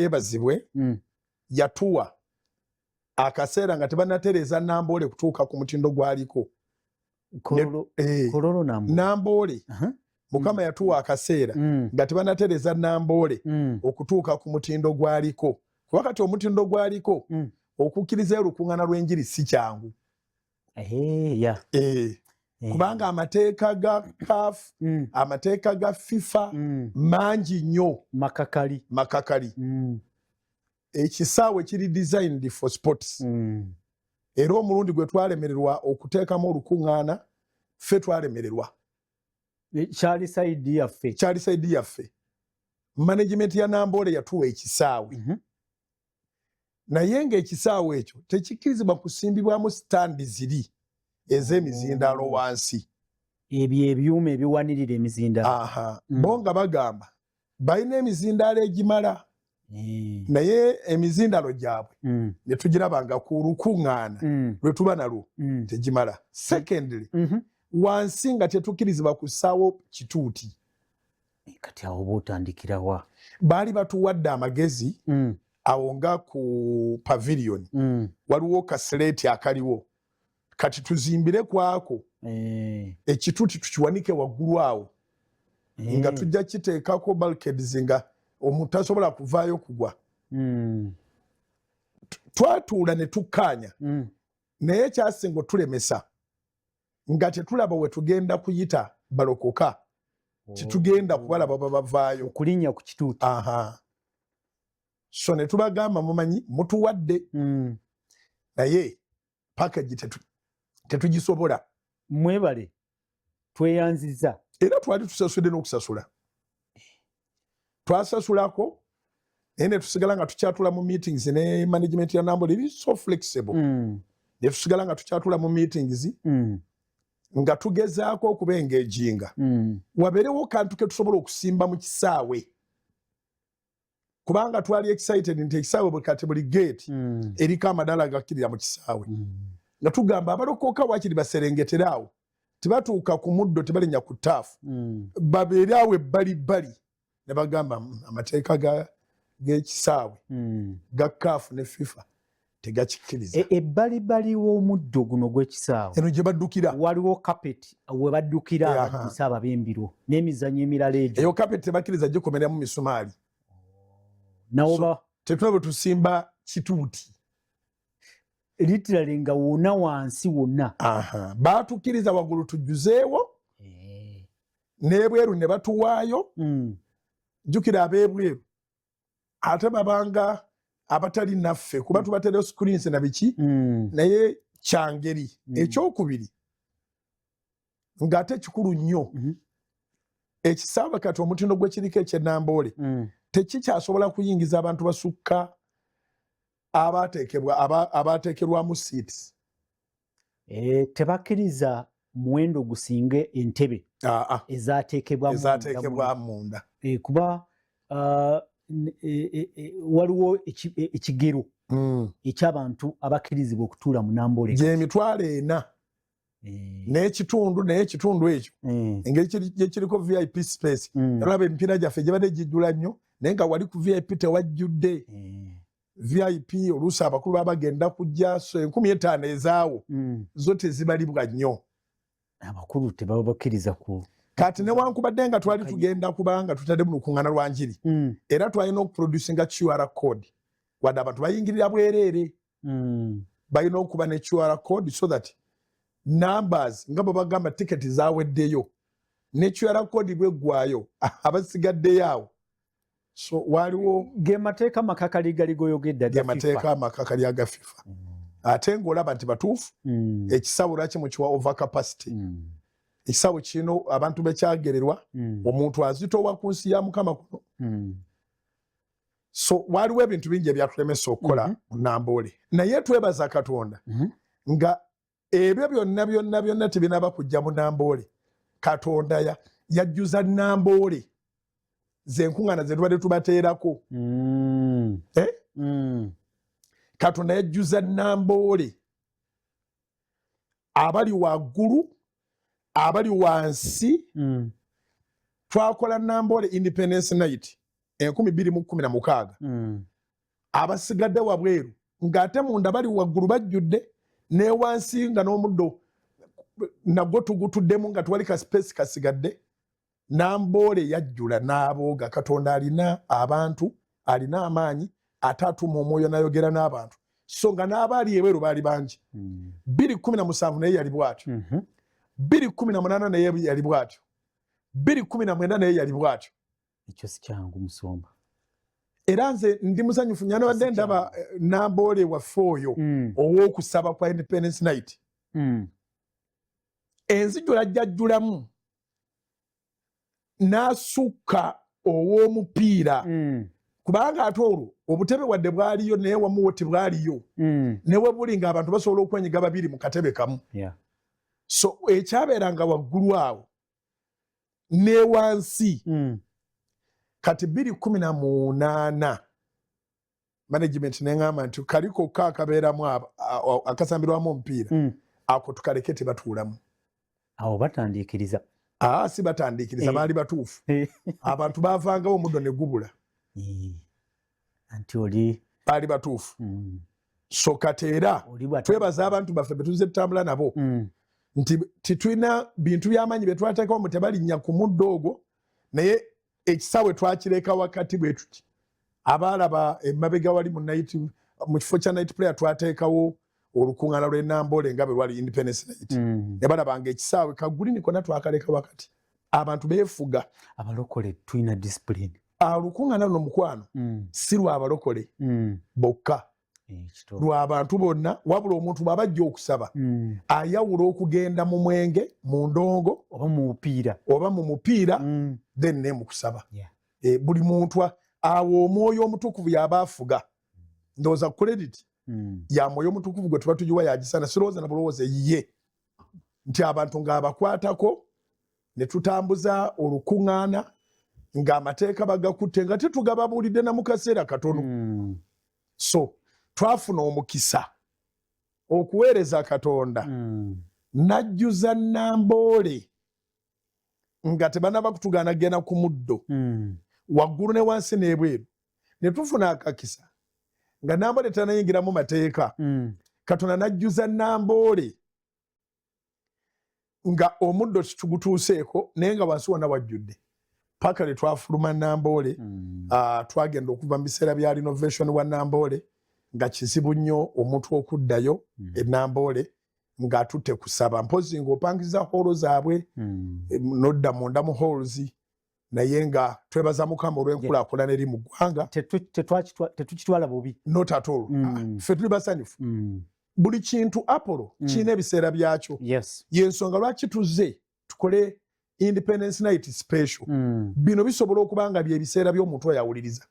yebazibwe yatuwa akaseera nga tebanatereza Namboole kutuuka ku mutindo gwaliko Kololo Namboole Mukama yatuwa akaseera nga tebanatereza Namboole okutuuka ku mutindo gwaliko kuba kati omutindo gwaliko okukkiriza olukuŋŋaana lw'enjiri si kyangu kubanga amateeka ga CAF amateeka ga FIFA mangi nnyo makakali ekisaawe kiri designed for sports era omulundi gwe twalemererwa okuteekamu olukuŋŋaana ffe twalemererwa kyali saidi yaffe management ya Namboole yatuwa ekisaawe naye ng'ekisaawe ekyo tekikkirizibwa kusimbibwamu standi ziri ez'emizindaalo wansi ebyo ebyuma ebiwanirira emizindaalo bo nga bagamba balina emizindaalo egimala naye emizindaalo gyabwe ne tugirabanga ku lukuŋŋaana lwe tuba nalwo tegimala. Secondly wansi nga tetukkirizibwa kussaawo kituuti kati awo bootandikirawa baali batuwadde amagezi awo nga ku pavilion waliwo kasereeti akaliwo kati tuzimbire kwako ekituuti tukiwanike waggulu awo nga tujja kiteekako bulkheads nga omuntu tasobola kuvaayo kugwa twatuula ne tukkaanya naye ekyasinga otulemesa nga tetulaba we tugenda kuyita balokoka kitugenda kubalaba babavaayo okulinnya ku kituuti so ne tubagamba mumanyi mutuwadde naye package tetugisobola mwebale tweyanziza era twali tusasudde n'okusasula twasasulako naye ne tusigala nga tukyatula mu meetings ne management ya Namboole eri so flexible ne tusigala nga tukyatula mu meetings nga tugezaako okubengeejinga wabeerewo kantu ke tusobola okusimba mu kisaawe kubanga twali excited nti ekisaawe bwe kati buli gate eriko amadaala agakkirira mu kisaawe nga tugamba abalokoka waakiri baserengetera awo tebatuuka ku muddo tebalinnya ku ttaafu babeere awo ebbalibbali ne bagamba amateeka g'ekisaawe ga CAF ne FIFA tegakikkiriza ebbalibbali w'omuddo guno gw'ekisaawe eno gye baddukira waliwo kapeti we baddukira abaddisa ababembiro n'emizannyo emirala egyo eyo kapeti tebakkiriza gikomeramu misumaali nawoba tetuna bwe tusimba kituuti literally nga wonna wansi wonna baatukkiriza waggulu tujjuzeewo n'ebweru ne batuwaayo jjukira ab'ebweru ate babanga abatali naffe kuba tubaterewo screens na biki naye kyangeri ekyokubiri ng'ate kikulu nnyo ekisaawe kati omutindo gwe kiriko eky'e Namboole tekikyasobola kuyingiza abantu basukka abaateekerwamu seats tebakkiriza muwendo gusinge entebe ezateekebwa munda kuba waliwo ekigero eky'abantu abakkirizibwa okutuula mu Namboole gy'emitwalo 4 n'ekitundu naye ekitundu ekyo engeri gye kiriko VIP space olaba emipiira gyaffe gibadde gijjula nnyo naye nga wali ku VIP tewajjudde VIP oluusi abakulu baba bagenda kujja 15,000 ezaawo zo tezibalibwa nnyo abakulu tebaba bakkiriza ku kati newankubadde nga twali tugenda kubanga tutadde mu lukuŋŋaana lwa njiri era twalina okuproducinga QR code wadde abantu bayingirira bwereere balina okuba ne QR code so that numbers nga bwe bagamba tiketi zaaweddeyo ne QR code bweggwayo abasigaddeyo awo so waliwo ge mateeka makakali gali goyogedde ge mateeka makakali aga FIFA ate ng'olaba nti batuufu ekisaawe lwaki mukiwa over capacity ekisaawe kino abantu bekyagererwa omuntu azitowa ku nsi ya Mukama kuno so waliwo ebintu bingi ebyatulemesa okukola mu Namboole naye twebaza Katonda nga ebyo byonna tebinaba kujja mu Namboole Katonda yajjuza Namboole zenkuŋŋaana ze tubadde tubateerako Katonda yajjuza Namboole abali waggulu abali wansi twakola Namboole Independence Night 2016 abasigadde wabweru ng'ate munda bali waggulu bajjudde ne wansi nga n'omuddo nagwo tugutuddemu nga twali ka space kasigadde. Namboole yajjula n'abooga. Katonda alina abantu, alina amaanyi, ate atuma omwoyo n'ayogera n'abantu. So nga n'abaali ebweru baali bangi. 2017 naye yali bw'atyo. 2018 naye yali bw'atyo. 2019 naye yali bw'atyo. Ekyo si kyangu Musomba. Era nze ndi musanyufu nnyo wadde ndaba Namboole waffe oyo ow'okusaba kwa Independence Night. Enzijula jjajjulamu n'asukka ow'omupiira. Kubanga ate olwo obutebe wadde bwaliyo naye wamu tebwaliyo. Ne we buli ng'abantu basobola okwenyiga babiri mu katebe kamu. So ekyabeeranga waggulu awo ne wansi kati 2018 management neŋŋamba nti kaliko kaakabeeramu akasambirwamu omupiira ako tukaleke tebatuulamu. Awo batandiikiriza. Si batandiikiriza baali batuufu. Abantu baavangawo omuddo ne gubula. Anti oli baali batuufu. So kati era twebaza abantu baffe be tuzze tutambula nabo nti titulina bintu by'amaanyi bye twateekawo mu tebalinnya ku muddo ogwo naye ekisaawe twakireka wakati bwe tuti. Abaalaba emabega wali mu kifo kya night prayer twateekawo olukuŋŋaana lw'e Namboole nga bwe lwali Independence Night. Ne balabanga ekisaawe kagulini konna twakaleka wakati. Abantu beefuga. Abalokole tulina discipline. Olukuŋŋaana luno mukwano si lw'abalokole bokka. Lw'abantu bonna wabula omuntu bw'aba ajja okusaba ayawula okugenda mu mwenge, mu ndongo oba mu mupiira then ne mu kusaba. Buli muntu awo omwoyo omutukuvu y'aba afuga. Ndowooza credit ya mwoyo omutukuvu gwe tuba tugiwa yagisana sirowooza na bulowooza ye nti abantu ng'abakwatako ne tutambuza olukuŋŋaana ng'amateeka bagakutte nga tetugababuulidde na mu kaseera katono. So twafuna omukisa okuweereza Katonda. Najjuza Namboole nga tebanaba kutugaana genda ku muddo waggulu ne wansi n'ebweru ne tufuna akakisa nga Namboole tanayingira mu mateeka. Katonda najjuza Namboole nga omuddo tugutuuseeko naye nga wansi wonna wajjudde. Paka lwe twafuluma Namboole twagenda okuva mu biseera bya renovation wa Namboole nga kizibu nnyo omuntu okuddayo e Namboole ng'atutte kusaba. Mpozi ng'opangiza holo zaabwe nodda munda mu halls naye nga twebaza Mukama olw'enkulaakulana eri mu ggwanga. Tetukitwala bubi. Not at all. Ffe tuli basanyufu. Buli kintu Apollo kirina ebiseera byakyo. Y'ensonga lwaki tuzze tukole Independence Night special. Bino bisobola okuba nga bye biseera by'omuntu oyo awuliriza.